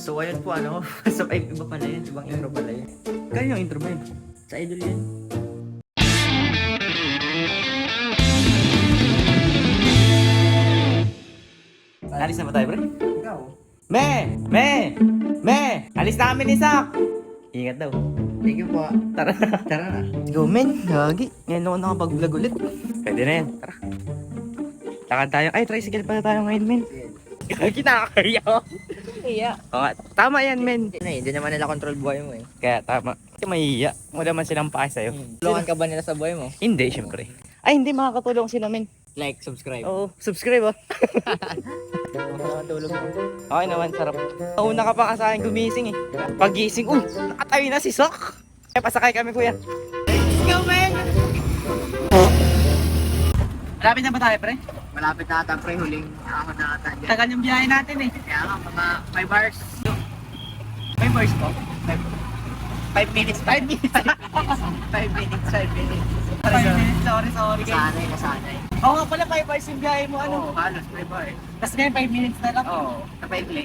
So ayun po ano, so ay, iba pala yun, ibang intro pala yun. Kaya yung intro ba yun? Sa Idol yun. Alis na ba tayo, pre? Ikaw? Me! Alis na kami ni Sak! Ingat daw. Thank you po. Tara. Tara na. Go, men. Gagi. Ngayon ako nakapag-vlog ulit. Pwede na yan. Tara. Lakad tayo. Ay, tricycle pala tayo ngayon, men. Gagi, nakakaya ako. Iya. Oo nga. Tama yan, men. Hindi naman nila control buhay mo eh. Kaya tama. Kasi mahihiya. Wala man silang pake sa'yo. Tulungan ka ba nila sa buhay mo? Hindi, syempre. Ay, hindi. Makakatulong sila, men. Like, subscribe. Oo. Subscribe, ah. Tulog mo. Okay naman, sarap. Una ka pa sa akin gumising eh. Pagising, nakatayo na si Sok. Eh, pasakay kami, kuya. Let's go, man! Malapit na ba tayo, pre? Malapit na ata pre, huling ahon na ata dyan. Tagal yung biyahe natin eh. Kaya nga, mga 5 hours. May voice po? 5 minutes. 5 minutes. 5 minutes, 5 minutes. 5 minutes, sorry. Nasanay, nasanay. Oo nga pala, 5 hours yung biyahe mo, ano? Oo, halos 5 hours. Tapos ngayon, 5 minutes na lang. Oo, napaikli.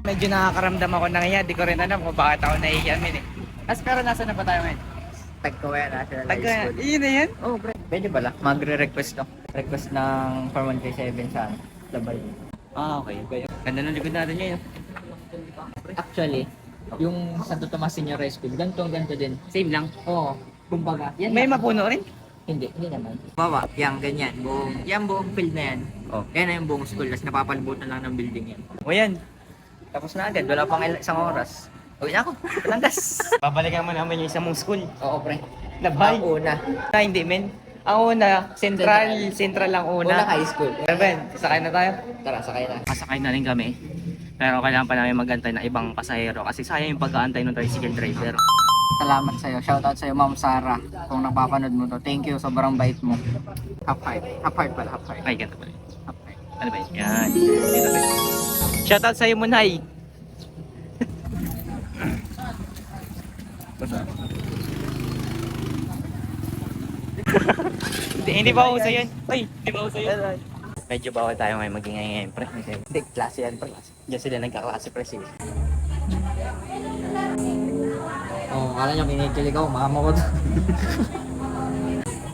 Medyo nakakaramdam ako ng iya. Di ko rin alam kung bakit ako nahihiyan, min eh. Tapos pero nasa na ba tayo ngayon? Tagkawaya National High Taga, School. yun na yan? Oo, pre. Pwede pala. Magre-request no? Request ng Form 137 sa Labay. Ah, okay. Ganda ng likod natin ngayon. Actually, yung Santo Tomas Senior High School, ganito din. Same lang. Oo. Kumbaga, yan May lang. mapuno rin? Hindi naman. Baba, yan, ganyan. Yan buong field na yan. Oh. Yan na yung buong school. Tapos napapalibutan lang ng building yan. O yan. Tapos na agad. Wala pang isang oras. Uwi na ako. Landas. Babalikan mo naman yung isang mong school. Oo, pre. Labay. Ang una. Hindi, men. Ang una, Central lang una. Una high school. Ben, sakay na tayo. Tara, sakay na. Pasakay na rin kami. Pero kailangan pa namin magantay ng ibang pasahero kasi sayang yung pag-aantay ng tricycle driver. Salamat sa'yo. Shoutout sa'yo, Ma'am Sarah. Kung napapanood mo to. Thank you. Sobrang bait mo. Half heart. Half heart pala. Half heart. Ay, ganito pala. Half heart. Ano ba yun? Yan. Dito ba? Shoutout sa'yo, Munay. Hindi ba uso yun? Ay, hindi ba uso yun? Medyo bawal tayo ngayon magingay ngayon, pre. Hindi, klase yan, pre. Diyan sila nagkaklase, pre. Sige. Oo, kala nyo kinikilig ako. Mama ko to.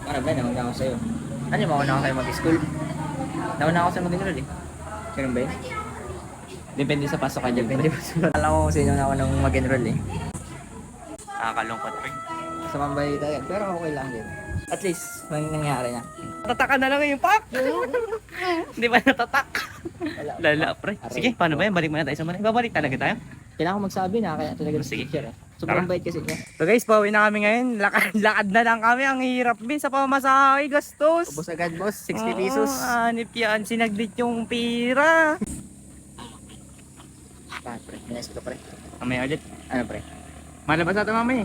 Para ba, nauna ako sa'yo. Ano yung mauna ako sa'yo mag-school? Nauna ako sa'yo mag-enroll eh. Ganun ba yun? Depende sa pasok ka dyan, pre. Alam ko kung sino na ako nang mag-enroll eh. Nakakalungkot, pre. Sa Mambay tayo. Pero okay lang din. At least, may nangyari na. Natatakan na lang yung pak! Hindi ba natatak? Wala. Lala, pre. Sige, paano ba yan? Balik muna tayo sa Manay. Babalik talaga tayo? Kailangan ko magsabi na, kaya talaga Sige. teacher eh. Sobrang Tara. bait kasi niya. So guys, pauwi na kami ngayon. Lakad na lang kami. Ang hirap din sa pamasahe, gastos. Ubus agad boss, 60 Oo, pesos. Hanip yan. Sinaglit yung pira. Pa, pre, nice ko pre. Mamaya ulit. Ano pre? Malabas natin mamaya.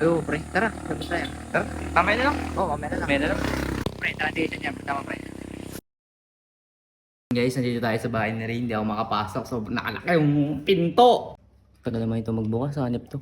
Oo pre, tara, tapos tayo. Tara, tamay na lang. Oo, meron lang. Mamaya na lang. Pre, transition niya. Tama, pre. Guys, nandito tayo sa bahay na rin. Hindi ako makapasok. So, nakalaki yung pinto. Tagal naman ito magbukas. Hanip to.